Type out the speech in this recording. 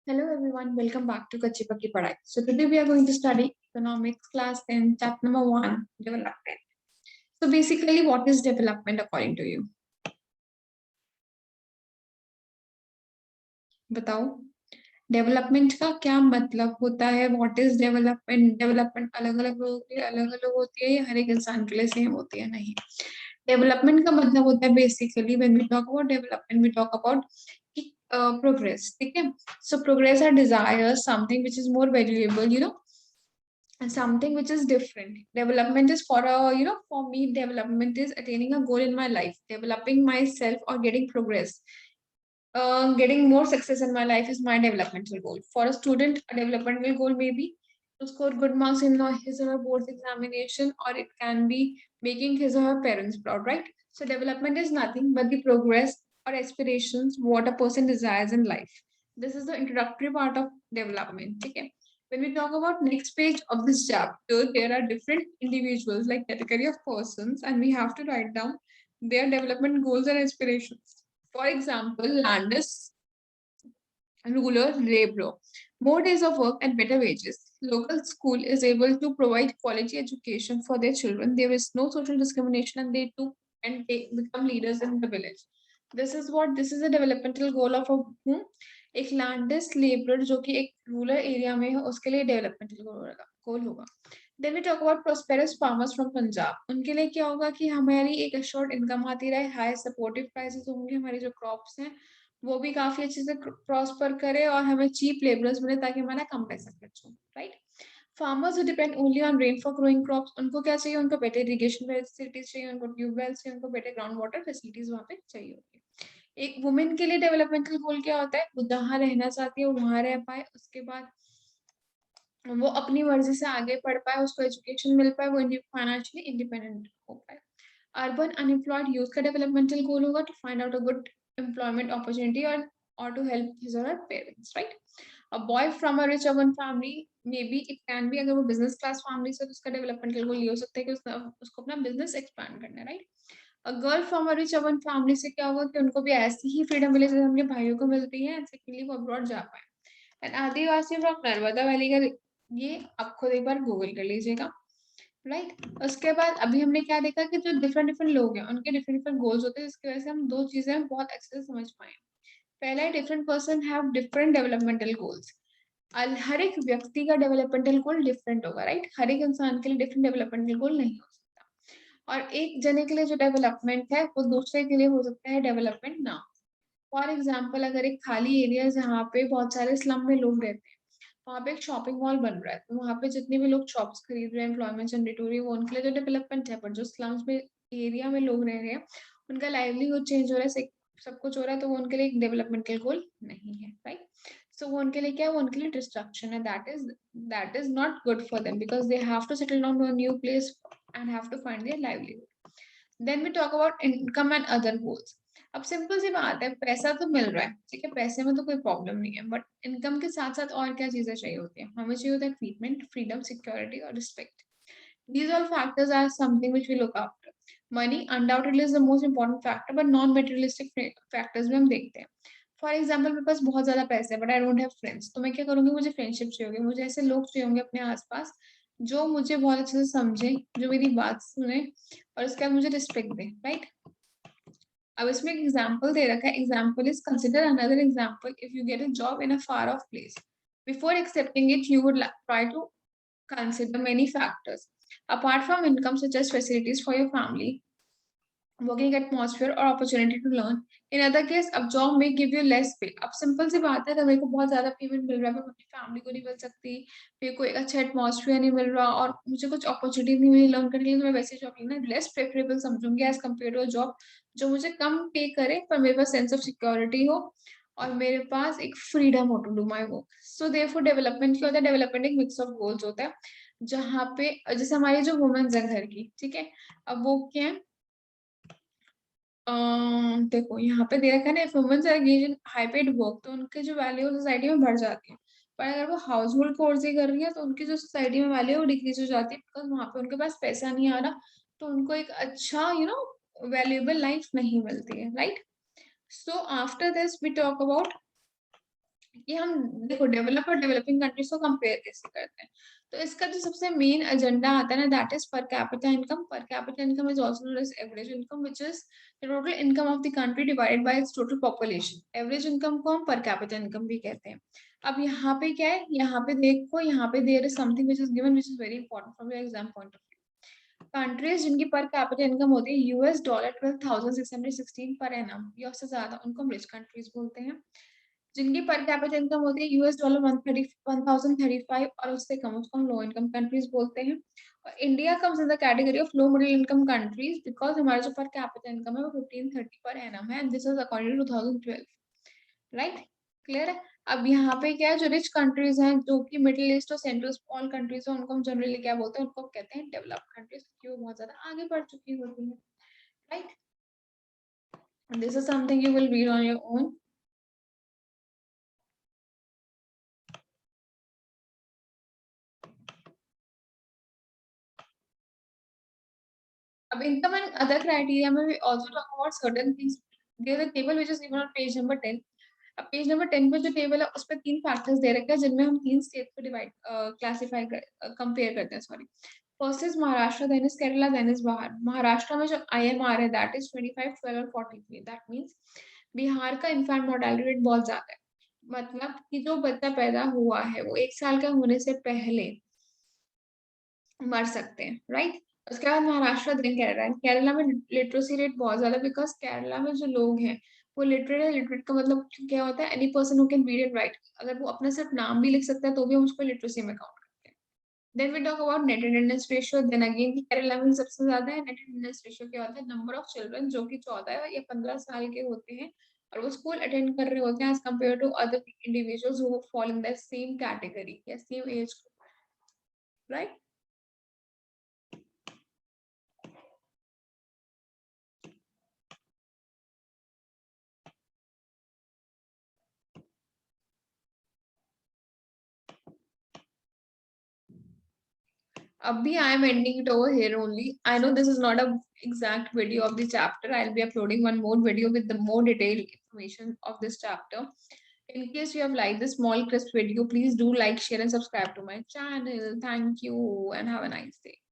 Hello everyone, welcome back to Kachi Pakki Padai. So today we are going to study economics class 10, chapter number 1, development. So basically what is development according to you? बताओ development का क्या मतलब होता है? What is development? Development अलग अलग लोगों के लिए अलग अलग होती है या हर एक इंसान के लिए सेम होती है? नहीं, डेवलपमेंट का मतलब होता है basically when we talk about development we talk about progress. ठीक है, so progress are desire something which is more valuable, something which is different. Development is for me, development is attaining a goal in my life, developing myself or getting progress. Getting more success in my life is my developmental goal. For a student, a developmental goal may be to score good marks in his or her board examination, or it can be making his or her parents proud, right? So development is nothing but the progress or aspirations what a person desires in life. This is the introductory part of development. Okay. When we talk about next page of this chapter, there are different individuals like category of persons, and we have to write down their development goals and aspirations. For example, Landis, ruler, laborer. More days of work and better wages. Local school is able to provide quality education for their children. There is no social discrimination and they too can become leaders in the village. This is a developmental goal of whom? एक Landis labourer जो कि एक rural area में है उसके लिए developmental goal होगा. Then we talk about prosperous farmers from Punjab. उनके लिए क्या होगा कि हमारी एक एश्योर्ड इनकम आती रहे, हाई सपोर्टिव प्राइसेस होंगे, हमारी जो क्रॉप्स हैं वो भी काफी अच्छे से प्रॉस्पर करे और हमें चीप लेबरर्स मिले ताकि हमारा कम पैसा खर्च हो, right. Farmers who depend only on rain for growing crops, उनको क्या चाहिए? उनको बेटर इरिगेशन फैसिलिटीज चाहिए, उनको ट्यूबवेल चाहिए, उनको बेटर ग्राउंड वाटर फैसिलिटीज वहाँ पे चाहिए होगी. एक वुमेन के लिए डेवलपमेंटल गोल क्या होता है? वो जहाँ रहना चाहती है वो वहाँ रह पाए, उसके बाद वो अपनी मर्जी से आगे पढ़ पाए, उसको एजुकेशन मिल पाए, वो फाइनेंशियली इंडिपेंडेंट हो पाए. अर्बन अनएम्प्लॉयड यूथ का डेवलपमेंटल गोल होगा to find out a good employment opportunity or to help his or her parents, right? A boy from a rich urban family, maybe it can be अगर वो business class family से तो उसका developmental goal ये हो सकता है कि उसको अपना business expand करना है, right? A girl from a rich urban family से क्या होगा कि उनको भी ऐसी ही freedom मिले जैसे अपने भाइयों को मिलती है, secondly वो abroad जा पाए. And Adivasi from Narmada valley का ये आप खुद एक बार गूगल कर लीजिएगा, राइट. उसके बाद अभी हमने क्या देखा कि जो डिफरेंट डिफरेंट लोग हैं उनके डिफरेंट डिफरेंट गोल्स होते हैं, जिसकी वजह से हम दो चीजें बहुत अच्छे से समझ पाए. पहला है different person have different developmental goals. हर एक व्यक्ति का डेवलपमेंटल गोल डिफरेंट होगा, राइट. हर एक इंसान के लिए डिफरेंट डेवलपमेंटल गोल नहीं हो सकता, और एक जने के लिए जो डेवलपमेंट है वो दूसरे के लिए हो सकता है डेवलपमेंट ना. फॉर एग्जाम्पल, अगर एक खाली एरिया जहाँ पे बहुत सारे स्लम में लोग रहते हैं, वहाँ पे एक शॉपिंग मॉल बन रहा है, तो वहाँ पे जितने भी लोग शॉप्स खरीद रहे हैं, एम्प्लॉयमेंट जनरेट हो रही है, वो उनके लिए तो डेवलपमेंट है. पर जो स्लम्स में एरिया में लोग रह रहे हैं उनका लाइवलीहुड चेंज हो रहा है, सब कुछ हो रहा है, तो वो उनके लिए एक डेवलपमेंटल गोल नहीं है, राइट. सो वो उनके लिए क्या है? वो उनके लिए डिस्ट्रक्शन है. That is not good for them because they have to settle down to a new place and have to find their livelihood. Then we talk about income and other goals. अब simple सी बात है, पैसा तो मिल रहा है, ठीक है, पैसे में तो कोई प्रॉब्लम नहीं है, बट इनकम के साथ साथ और क्या चीजें चाहिए होती है? हमें चाहिए होता है ट्रीटमेंट, फ्रीडम, सिक्योरिटी और respect. These all factors are something which we look after. Money undoubtedly is the most important factor, but non-materialistic factors भी हम देखते हैं. फॉर एग्जाम्पल, मेरे पास बहुत ज्यादा पैसे है but I don't have friends, तो मैं क्या करूंगी? मुझे फ्रेंडशिप चाहिए होगी, मुझे ऐसे लोग चाहिए होंगे अपने आसपास जो मुझे बहुत अच्छे से समझे, जो मेरी बात सुने और उसके बाद मुझे रिस्पेक्ट दे, राइट. अब इसमें एक एग्जाम्पल दे रखा है. Example is consider another example. If you get a job in a far of place, before accepting it you would try to consider many factors apart from income, such as facilities for your family, working atmosphere or opportunity to learn. In other case, अब job में give you less pay. अब simple सी बात है, अगर मेरे को बहुत ज्यादा पेमेंट मिल रहा है, मैं अपनी फैमिली को नहीं मिल सकती, मेरे को एक अच्छा एटमॉस्फेयर नहीं मिल रहा और मुझे कुछ अपॉर्चुनिटी नहीं मिली लर्न करने के लिए, तो मैं वैसे जॉब लेना लेस प्रेफरेबल समझूंगी एज कम्पेयर टू जॉब जो मुझे कम पे करे पर मेरे पास सेंस ऑफ सिक्योरिटी हो और मेरे पास एक फ्रीडम हो to do my work. So therefore development क्या होता है? डेवलपमेंट एक मिक्स ऑफ गोल्स होता है, जहाँ पे जैसे हमारी जो वुमेन्स है घर की, ठीक है, अब वो क्या है? देखो यहाँ पे दे रखा है ना, if womens are engaged in high paid work, तो उनके जो वैल्यू सोसाइटी में बढ़ जाती है. पर अगर वो हाउस होल्ड कोर्स ही कर रही है तो उनकी जो सोसाइटी में वैल्यू वो डिक्रीज हो जाती है, बिकॉज वहाँ पे उनके पास पैसा नहीं आ रहा, तो उनको एक अच्छा वैल्यूएबल लाइफ नहीं मिलती है, right. So after this we talk about कि हम देखो डेवलप और डेवलपिंग कंट्रीज को कंपेयर कैसे करते हैं। तो इसका जो सबसे मेन एजेंडा आता है ना, that is per capita income. Per capita income is also known as average income, which is the total income of the country divided by its total population. Average income को हम पर capita income भी कहते हैं। अब यहाँ पे क्या है, यहाँ पे देखो, यहाँ पे there is something which is given, which is very important from your exam point of view. Countries जिनकी पर कैपिटा इनकम होती है यूएस डॉलर 12,616 पर एनम, या उससे ज्यादा, उनको हम रिच कंट्रीज बोलते हैं। जिनकी पर कैपिटा इनकम होती है यूएस डॉलर 1,035 और उससे कम, उसको हम लो इनकम कंट्रीज बोलते हैं। और India comes in the category of low middle income countries because हमारा जो पर कैपिटा इनकम है वो 1530 पर एनम है, and this is according to 2012। Right, clear है। अब यहाँ पे क्या है, जो रिच कंट्रीज हैं, जो कि मिडिल ईस्ट और सेंट्रल स्मॉल कंट्रीज है, उनको हम जनरली क्या बोलते हैं, उनको कहते हैं डेवलप्ड कंट्रीज, क्योंकि वो बहुत ज्यादा आगे बढ़ चुकी होती है। Right, this is something you will read on your own. अब income and other criteria में we also talk about certain things. There is a table which is given on page number 10. अब पेज नंबर 10 पे जो table है उस पर 3 factors दे रखे हैं, जिनमें हम 3 स्टेट को डिवाइड क्लासिफाई कंपेयर करते हैं, sorry. First is Maharashtra, then is Kerala, then is Bihar. Maharashtra में जो IMR है दैट इज 25, 12 और 43। दैट मींस बिहार का इन्फेंट मोर्टेलिटी रेट बहुत ज्यादा है। मतलब कि जो बच्चा पैदा हुआ है वो 1 साल का होने से पहले मर सकते हैं। राइट, उसके बाद महाराष्ट्र, देन केरला। केरला में लिटरेसी रेट बहुत ज्यादा, बिकॉज केरला में जो लोग हैं वो लिटरेट है। लिटरेट का मतलब क्या होता है, any person who can read and right. अगर वो अपना सिर्फ नाम भी लिख सकता है तो भी हम उसको लिटरेसी में काउंट करते हैं। Then we talk about net attendance ratio. Then again Kerala में सबसे ज्यादा है नेट अटेंडेंस रेशियो। क्या होता है, नंबर ऑफ चिल्ड्रन जो कि 14 या 15 साल के होते हैं और वो स्कूल अटेंड कर रहे होते हैं, as compared to other individuals who fall in the same category या same age group. Right, Abhi, I am ending it over here only. I know this is not a exact video of the chapter. I'll be uploading one more video with the more detailed information of this chapter. In case you have liked this small crisp video, please do like, share, and subscribe to my channel. Thank you and have a nice day.